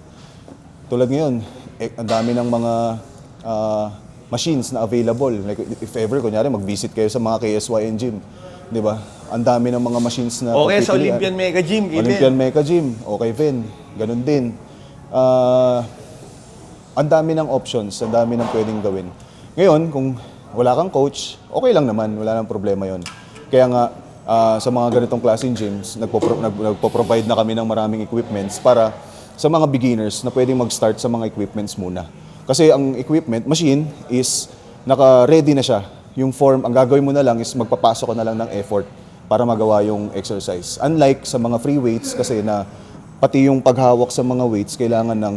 Tulad ngayon, ang dami ng mga machines na available. Like if ever, kunyari, mag-visit kayo sa mga KSYN gym, di ba? Ang dami ng mga machines na Okay, sa pagpipilian. Olympian Mega Gym, Olympian Mega Gym, okay, Vin. Ganun din. Ang dami ng options, ang dami ng pwedeng gawin. Ngayon, kung wala kang coach, okay lang naman, wala nang problema yon. Kaya nga, sa mga ganitong klaseng gyms, nagpo-provide na kami ng maraming equipments para sa mga beginners na pwedeng mag-start sa mga equipments muna. Kasi ang equipment, machine, is naka-ready na siya. Yung form, ang gagawin mo na lang is magpapasok ka na lang ng effort para magawa yung exercise. Unlike sa mga free weights kasi na pati yung paghawak sa mga weights, kailangan ng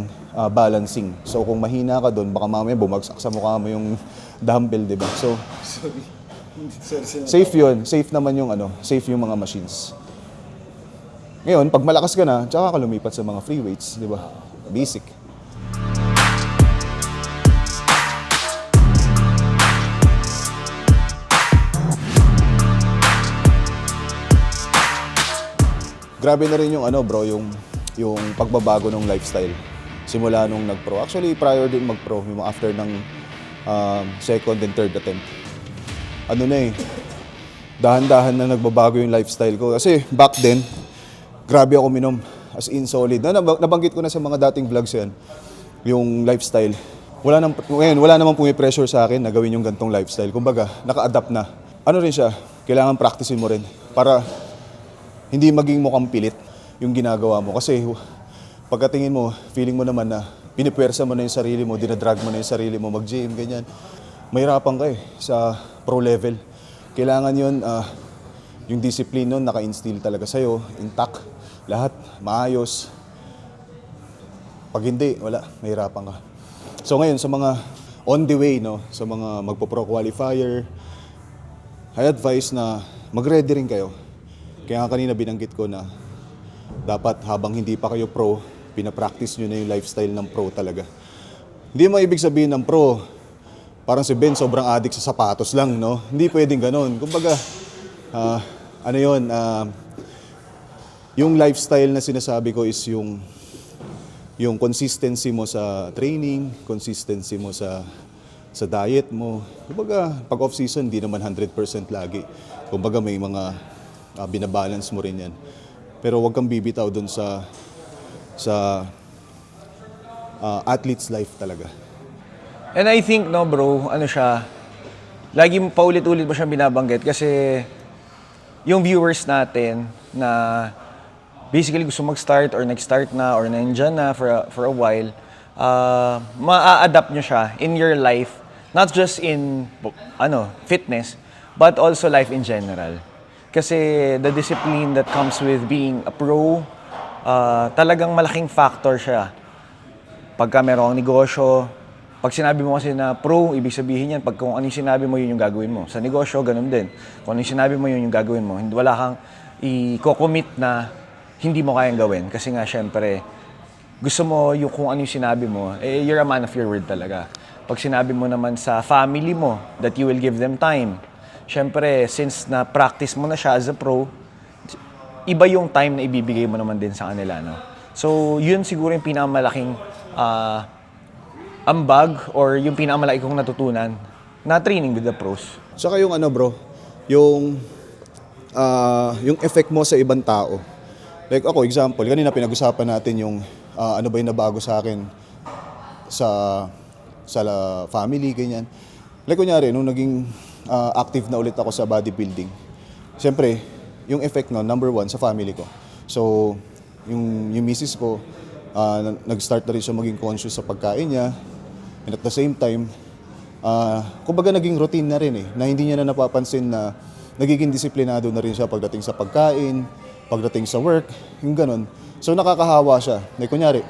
balancing. So kung mahina ka doon, baka mamaya bumagsak sa mukha mo yung dumbbell, di ba? So, safe yun. Safe naman yung safe yung mga machines. Ngayon, pag malakas ka na, tsaka ka lumipat sa mga free weights, di ba? Basic. Grabe na rin yung bro, yung pagbabago ng lifestyle. Simula nung nag-pro. Actually, prior din mag-pro, yung after ng second and third attempt. Dahan-dahan na nagbabago yung lifestyle ko. Kasi back then, grabe ako minom. As in solid. Nabanggit ko na sa mga dating vlogs yan, yung lifestyle. Ngayon, wala namang pumipressure sa akin na gawin yung gantong lifestyle. Kumbaga, naka-adapt na. Ano rin siya, kailangan practicein mo rin para hindi maging mukhang pilit yung ginagawa mo. Kasi pagkatingin mo, feeling mo naman na pinipwersa mo na yung sarili mo, dinadrag mo na yung sarili mo, mag-gym, ganyan. Mahirapan ka sa pro level. Kailangan yun, yung discipline nun, naka-instill talaga sa'yo, intact, lahat, maayos. Pag hindi, wala, mahirapan ka. So ngayon, sa mga on the way, sa mga magpo-pro qualifier, I advise na mag-ready rin kayo. Kaya nga kanina binanggit ko na dapat habang hindi pa kayo pro, pinapractice nyo na yung lifestyle ng pro talaga. Hindi mo ibig sabihin ng pro, parang si Ben sobrang addict sa sapatos lang, no? Hindi pwedeng ganun. Kumbaga, yung lifestyle na sinasabi ko is yung consistency mo sa training, consistency mo sa diet mo. Kumbaga, pag off-season, hindi naman 100% lagi. Kumbaga, may mga binabalance mo rin yan. Pero huwag kang bibitaw dun sa athlete's life talaga. And I think, no bro, ano siya, lagi paulit-ulit mo siyang binabanggit kasi yung viewers natin na basically gusto mag-start or nag-start na or nandyan na for a while, ma-adapt nyo siya in your life, not just in fitness, but also life in general. Kasi the discipline that comes with being a pro, talagang malaking factor siya. Pagka meron kang negosyo, pag sinabi mo kasi na pro, ibig sabihin yan, pag kung ano yung sinabi mo, yun yung gagawin mo. Sa negosyo, ganun din. Kung ano yung sinabi mo, yun yung gagawin mo. Wala kang i-commit na hindi mo kayang gawin. Kasi nga, syempre, gusto mo yung kung ano yung sinabi mo, you're a man of your word talaga. Pag sinabi mo naman sa family mo that you will give them time, syempre, since na-practice mo na siya as a pro, iba yung time na ibibigay mo naman din sa kanila, no? So, yun siguro yung pinakamalaking ambag or yung pinakamalaki kong natutunan na training with the pros. Saka yung bro, yung effect mo sa ibang tao. Like ako, example, kanina pinag-usapan natin yung ano ba yung nabago sa akin sa family, ganyan. Like kunyari, nung naging active na ulit ako sa bodybuilding, siyempre, yung effect no, number one, sa family ko. So, yung misis ko, nag-start na rin siya maging conscious sa pagkain niya. And at the same time, kumbaga naging routine na rin na hindi niya na napapansin na nagiging disiplinado na rin siya pagdating sa pagkain, pagdating sa work, yung ganun. So nakakahawa siya. Like kunyari,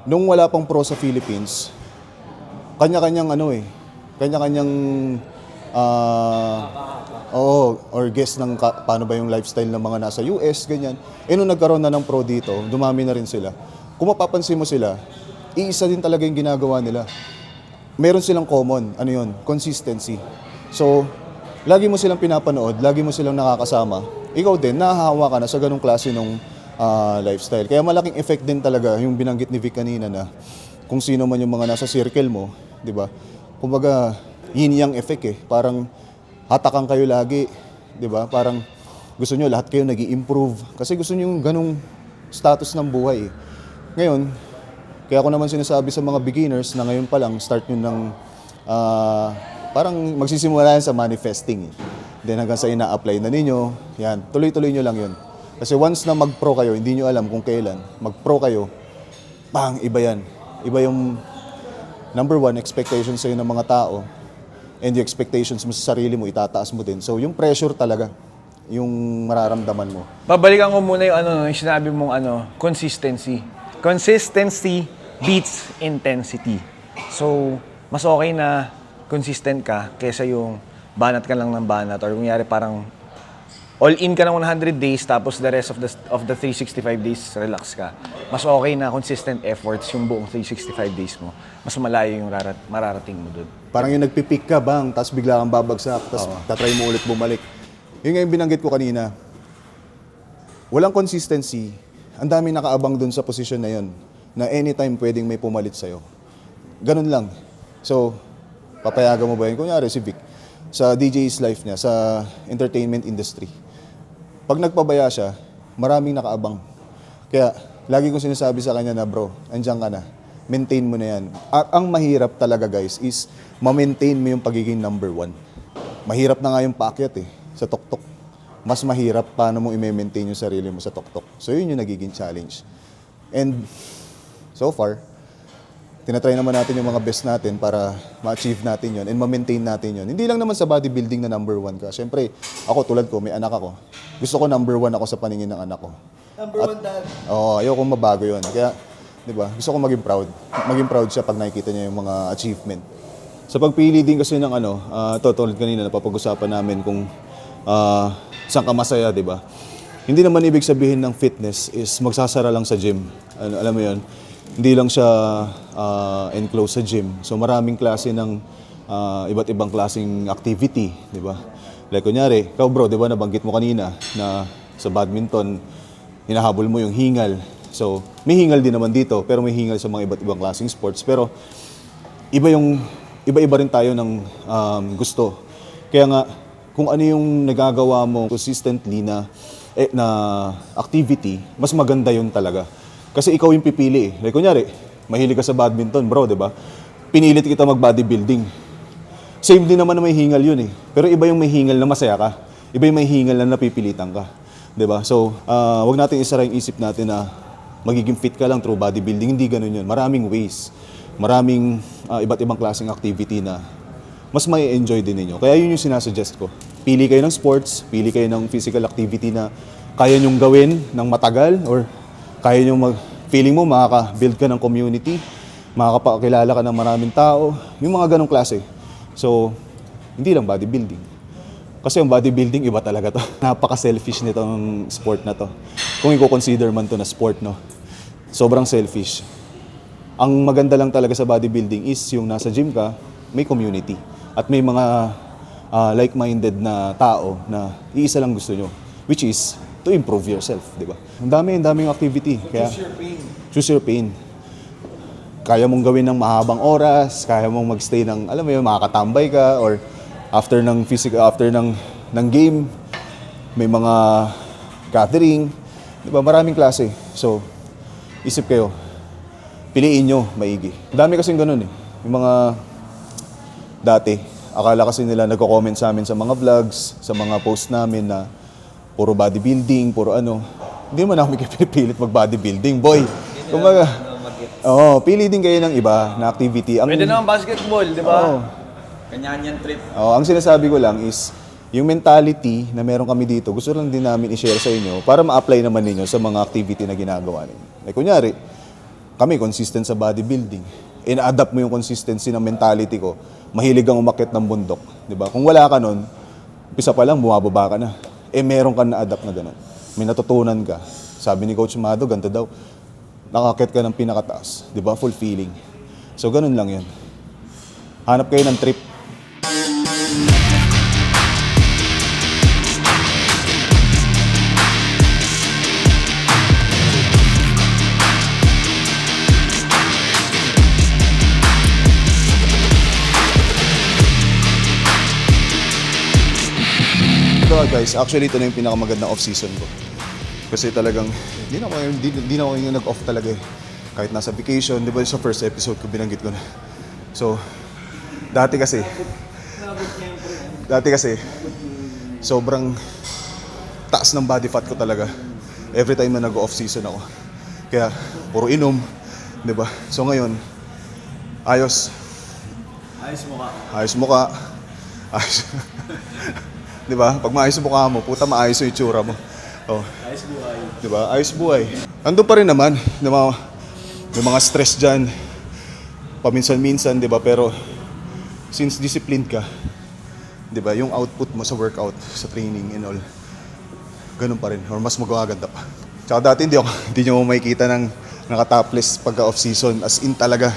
nung wala pang pro sa Philippines, kanya-kanyang kanya-kanyang or guess ng paano ba yung lifestyle ng mga nasa US, ganyan. Nung nagkaroon na ng pro dito, dumami na rin sila. Kung mapapansin mo sila, iisa din talaga yung ginagawa nila. Meron silang common, consistency. So, lagi mo silang pinapanood, lagi mo silang nakakasama. Ikaw din, nahahawa ka na sa ganung klase ng lifestyle. Kaya malaking effect din talaga yung binanggit ni Vic kanina na kung sino man yung mga nasa circle mo, di ba? Kumbaga, yin-yang effect Parang hatakan kayo lagi, di ba? Parang gusto nyo lahat kayo nag-i-improve kasi gusto nyo yung ganung status ng buhay. Ngayon, kaya ako naman sinasabi sa mga beginners na ngayon pa lang, start nyo ng parang magsisimula yan sa manifesting. Then hanggang sa ina-apply na ninyo, yan, tuloy-tuloy nyo lang yun. Kasi once na mag-pro kayo, hindi nyo alam kung kailan, mag-pro kayo, iba yan. Iba yung number one, expectations sa'yo ng mga tao, and the expectations mo sa sarili mo, itataas mo din. So yung pressure talaga, yung mararamdaman mo. Babalikan ko muna yung sinabi mong consistency. Consistency beats intensity. So, mas okay na consistent ka kaysa yung banat ka lang ng banat or kunyari parang all in ka ng 100 days tapos the rest of the 365 days relax ka. Mas okay na consistent efforts yung buong 365 days mo. Mas malayo yung mararating mo doon. Parang yung nagpipick ka bang, tapos bigla kang babagsak, tapos tatry mo ulit bumalik. Yun nga yung binanggit ko kanina. Walang consistency. Ang daming nakaabang dun sa posisyon na yun na anytime pwedeng may pumalit sa'yo. Ganun lang. So, papayagan mo ba yun? Kunyari si Vic, sa DJ's life niya, sa entertainment industry. Pag nagpabaya siya, maraming nakaabang. Kaya, lagi kong sinasabi sa kanya na, bro, andyan ka na. Maintain mo na yan. Ang mahirap talaga, guys, is ma-maintain mo yung pagiging number one. Mahirap na nga yung paakyat sa tuktok. Mas mahirap paano mo i-maintain yung sarili mo sa tuktok. So, yun yung nagiging challenge. And, so far, tinatry naman natin yung mga best natin para ma-achieve natin yon and ma-maintain natin yon. Hindi lang naman sa bodybuilding na number one ka. Siyempre, ako tulad ko, may anak ako. Gusto ko number one ako sa paningin ng anak ko. Number one dad. Ayoko mabago yon. Kaya, di ba, gusto ko maging proud. Maging proud siya pag nakikita niya yung mga achievement. Sa pagpili din kasi ng tulad kanina, napapag-usapan namin kung saan ka masaya, di ba? Hindi naman ibig sabihin ng fitness is magsasara lang sa gym. Alam mo yon. Hindi lang siya enclosed sa gym. So maraming klase ng iba't ibang klaseng activity, di ba? Like kunyari, ikaw bro, di ba nabanggit mo kanina na sa badminton, hinahabol mo yung hingal. So may hingal din naman dito, pero may hingal sa mga iba't ibang klaseng sports. Pero iba-iba rin tayo ng gusto. Kaya nga, kung ano yung nagagawa mo consistently na activity, mas maganda yun talaga. Kasi ikaw yung pipili. Like kunyari, mahilig ka sa badminton, bro, di ba? Pinilit kita mag-bodybuilding. Same din naman na may hingal yun eh. Pero iba yung may hingal na masaya ka. Iba yung may hingal na napipilitan ka. Di ba? So, wag natin isara yung isip natin na magiging fit ka lang through bodybuilding. Hindi ganun yun. Maraming ways. Maraming iba't ibang klaseng activity na mas may enjoy din ninyo. Kaya yun yung sinasuggest ko. Pili kayo ng sports, pili kayo ng physical activity na kaya nyong gawin ng matagal or kaya nyong feeling mo makaka-build ka ng community, makakapakilala ka ng maraming tao, yung mga ganong klase. So, hindi lang bodybuilding. Kasi yung bodybuilding, iba talaga to. Napaka-selfish nitong sport na to. Kung i-consider man to na sport, no? Sobrang selfish. Ang maganda lang talaga sa bodybuilding is yung nasa gym ka, may community. At may mga like-minded na tao na iisa lang gusto nyo. Which is, to improve yourself, di ba? Ang daming activity. Kaya, Choose your pain. choose your pain. Kaya mong gawin ng mahabang oras, kaya mong magstay ng, alam mo yun, makakatambay ka, or after ng game, may mga gathering, di ba? Maraming klase. So, isip kayo, piliin nyo maigi. Dami kasing ganun eh. Yung mga dati, akala kasi nila nagko-comment sa amin sa mga vlogs, sa mga post namin na puro bodybuilding, puro ano. Hindi naman ako pinipilit mag-bodybuilding, boy. Kumbaga, pili din kayo ng iba na activity. Pwede naman basketball, di ba? Oo. Kanyan trip. Ang sinasabi ko lang is, yung mentality na meron kami dito, gusto lang din namin i-share sa inyo para ma-apply naman ninyo sa mga activity na ginagawa ninyo. Like kunyari, kami consistent sa bodybuilding. In-adapt mo yung consistency ng mentality ko. Mahilig kang umakyat ng bundok. Di ba? Kung wala ka nun, umpisa pa lang, bumababa ka na. Meron kang na-adapt na gano'n. May natutunan ka. Sabi ni Coach Mado, ganito daw. Nakakit ka ng pinakataas. Di ba? Fulfilling. So, ganun lang yun. Hanap kayo ng trip. Ito guys, actually ito na yung pinakamagandang off-season ko. Kasi talagang, di na ako yung nag-off talaga eh. Kahit nasa vacation, di ba sa first episode ko binanggit ko na. So, dati kasi, sobrang taas ng body fat ko talaga. Every time na nag-off-season ako. Kaya, puro inom, di ba? So ngayon, ayos. Ayos mukha. Ayos. Di ba? Pag maayos yung mukha mo, puta maayos yung itsura mo. Oh. Ayos buhay. Di ba? Ayos buhay. Ando pa rin naman. May mga stress dyan. Paminsan-minsan, di ba? Pero, since disciplined ka, di ba? Yung output mo sa workout, sa training and all, ganun pa rin. Or mas magaganda pa. Tsaka dati, hindi nyo makikita ng naka-topless pagka off-season. As in talaga.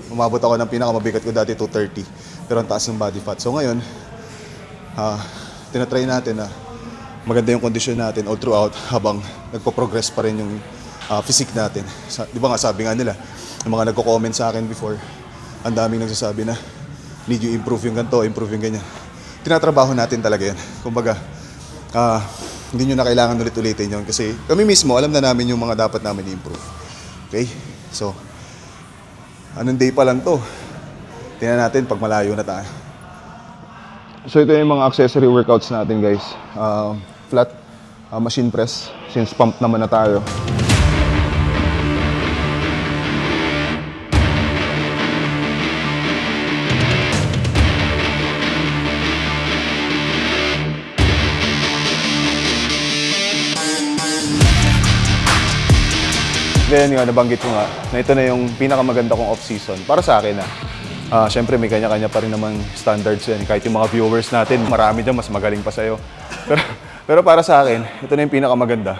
Umabot ako ng pinakamabigat ko dati, 230. Pero ang taas ng body fat. So ngayon, tinatry natin na maganda yung kondisyon natin all throughout habang nagpo-progress pa rin yung physique natin. Di ba nga sabi nga nila, yung mga nagko-comment sa akin before, ang daming nagsasabi na need you improve yung ganito, improve yung ganyan. Tinatrabaho natin talaga yan. Kumbaga, hindi nyo na kailangan ulit-ulitin yun kasi kami mismo, alam na namin yung mga dapat namin i-improve. Okay? So, anong day pa lang to? Tingnan natin pag malayo na tayo. So ito yung mga accessory workouts natin guys. Flat machine press since pump naman na tayo. Then yun, nabanggit ko nga na ito na yung pinakamaganda kong off-season para sa akin. Siyempre may kanya-kanya pa rin naman standards yan. Kahit yung mga viewers natin, marami dyan mas magaling pa sa'yo. Pero para sa akin, ito na yung pinakamaganda.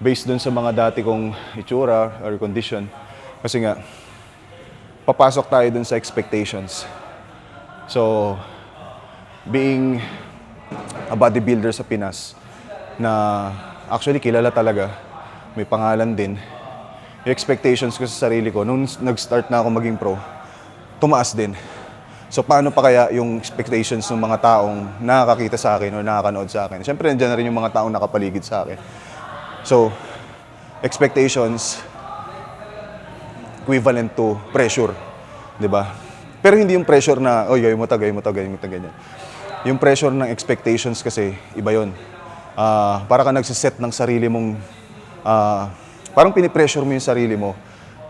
Based dun sa mga dati kong itsura or condition. Kasi nga, papasok tayo dun sa expectations. So, being a bodybuilder sa Pinas, na actually kilala talaga, may pangalan din. Yung expectations ko sa sarili ko, nung nag-start na ako maging pro, tumaas din. So paano pa kaya yung expectations ng mga taong nakakakita sa akin o nakakanood sa akin? Siyempre nandiyan na rin yung mga taong nakapaligid sa akin. So, expectations, equivalent to pressure, 'di ba? Pero hindi yung pressure na, oy, gawin mo to, ganyan. Yung pressure ng expectations kasi, iba yun. Para ka nagsiset ng sarili mong, parang pinipressure mo yung sarili mo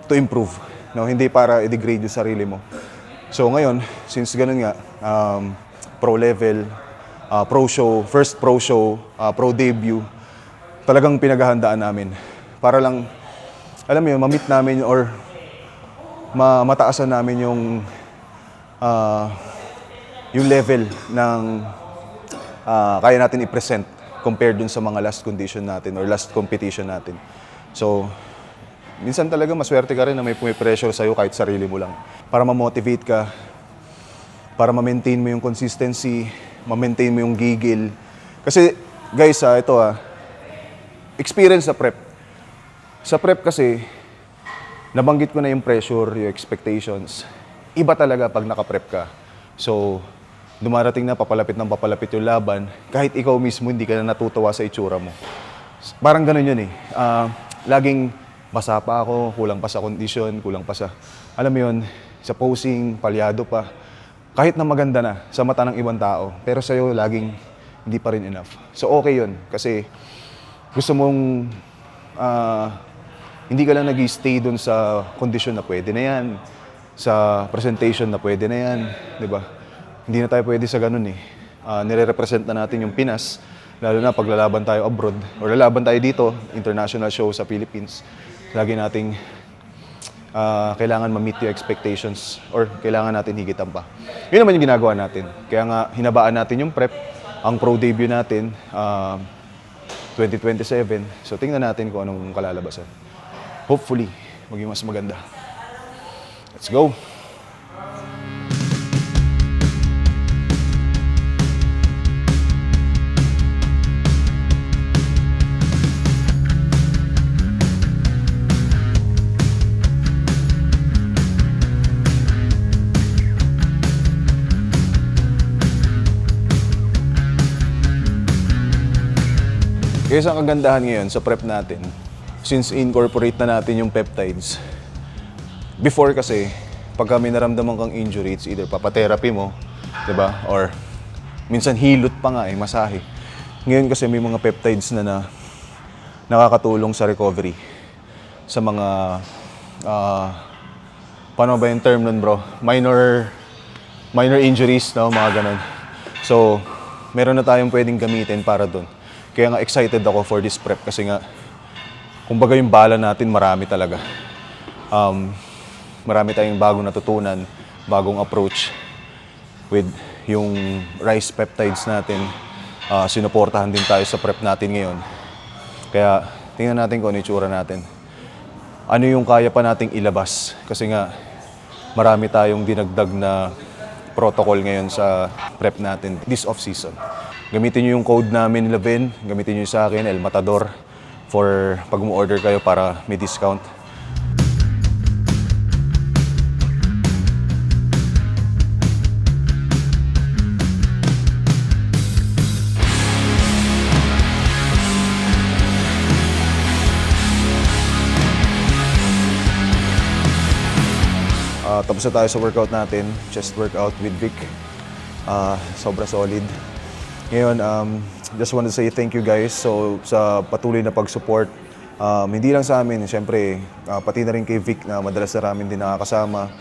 to improve. No? Hindi para i-degrade yung sarili mo. So ngayon, since ganun nga, pro level, pro show, first pro show, pro debut, talagang pinaghahandaan namin. Para lang, alam mo yun, ma-meet namin or mataasan namin yung level ng kaya natin i-present compared dun sa mga last condition natin or last competition natin. So, minsan talaga maswerte ka rin na may pumipressure sa'yo kahit sarili mo lang. Para ma-motivate ka, para ma-maintain mo yung consistency, ma-maintain mo yung gigil. Kasi, guys, ito experience sa prep. Sa prep kasi, nabanggit ko na yung pressure, yung expectations. Iba talaga pag naka-prep ka. So, dumarating na papalapit yung laban, kahit ikaw mismo hindi ka na natutuwa sa itsura mo. Parang ganun yun eh. Laging basa pa ako, kulang pa sa condition, kulang pa sa, alam mo yun, sa posing, palyado pa. Kahit na maganda na sa mata ng ibang tao, pero sa'yo laging hindi pa rin enough. So okay yun, kasi gusto mong hindi ka lang nag-stay dun sa condition na pwede na yan, sa presentation na pwede na yan, di ba? Hindi na tayo pwede sa ganun eh. Nire-represent na natin yung Pinas, lalo na pag lalaban tayo abroad, or lalaban tayo dito, international show sa Philippines. Lagi nating kailangan ma-meet yung expectations or kailangan natin higitan pa. Yun naman yung ginagawa natin. Kaya nga, hinabaan natin yung prep, ang pro debut natin, 2027. So, tingnan natin kung anong kalalabasan. Hopefully, maging mas maganda. Let's go! Kaya ang kagandahan ngayon sa prep natin, since incorporate na natin yung peptides, before kasi, pagka may naramdaman kang injury, it's either papatherapy mo, di ba? Or minsan hilot pa nga masahe. Ngayon kasi may mga peptides na nakakatulong sa recovery. Sa mga, paano ba yung term nun bro? Minor injuries, no? Mga ganun. So, meron na tayong pwedeng gamitin para dun. Kaya nga excited ako for this prep kasi nga, kumbaga yung bala natin marami talaga. Marami tayong bagong natutunan, bagong approach with yung rice peptides natin. Sinuportahan din tayo sa prep natin ngayon. Kaya tingnan natin kung ano yung itsura natin. Ano yung kaya pa nating ilabas? Kasi nga marami tayong dinagdag na protocol ngayon sa prep natin this off-season. Gamitin nyo yung code namin, Levin. Gamitin nyo sa akin, El Matador, for pag mo-order kayo para may discount. Tapos na tayo sa workout natin, chest workout with Vic. Sobra solid. Ngayon, just want to say thank you guys sa patuloy na pag-support. Hindi lang sa amin, syempre, pati na rin kay Vic na madalas na ramin din nakakasama.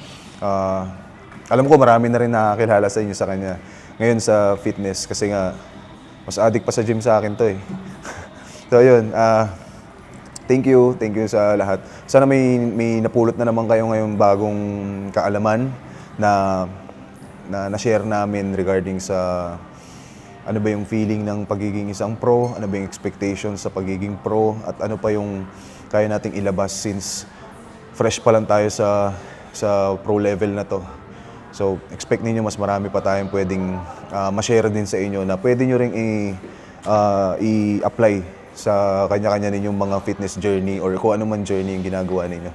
Alam ko marami na rin nakakilala sa inyo sa kanya. Ngayon sa fitness, kasi nga, mas addict pa sa gym sa akin to eh. So yun, thank you sa lahat. Sana may napulot na naman kayo ngayong bagong kaalaman na share namin regarding sa ano ba yung feeling ng pagiging isang pro, ano ba yung expectations sa pagiging pro, at ano pa yung kaya nating ilabas since fresh pa lang tayo sa pro level na to. So, expect ninyo mas marami pa tayong pwedeng ma-share din sa inyo na pwede nyo rin i-apply sa kanya-kanya ninyong mga fitness journey or kung ano man journey yung ginagawa ninyo.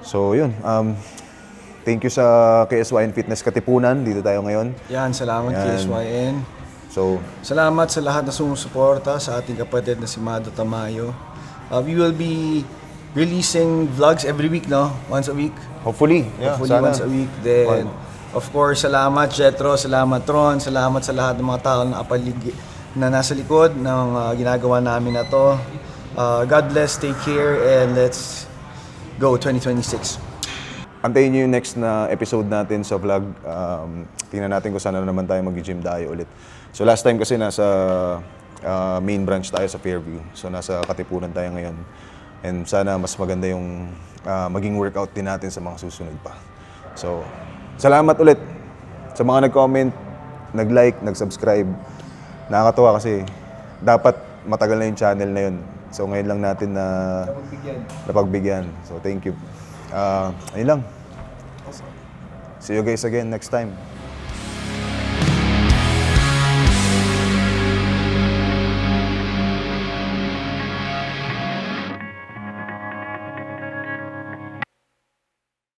So, yun. Thank you sa KSYN Fitness Katipunan. Dito tayo ngayon. Yan, salamat KSYN. So, Salamat sa lahat na sumusuporta sa ating kapatid na si Mado Tamayo. We will be releasing vlogs every week, no? Once a week. Hopefully. Yeah, Hopefully sana. once a week. Then, of course, salamat Jetro, salamat Ron, salamat sa lahat ng mga tao na nasa likod ng ginagawa namin na to. God bless, take care, and let's go 2026. Antayin niyo yung next na episode natin sa vlog. Tingnan natin kung saan na naman tayo mag-gym tayo ulit. So last time kasi nasa main branch tayo sa Fairview. So nasa Katipunan tayo ngayon. And sana mas maganda yung maging workout din natin sa mga susunod pa. So, salamat ulit sa mga nag-comment, nag-like, nag-subscribe. Nakakatuwa kasi dapat matagal na yung channel na yun. So ngayon lang natin na napagbigyan. So thank you. Ayun lang. See you guys again next time.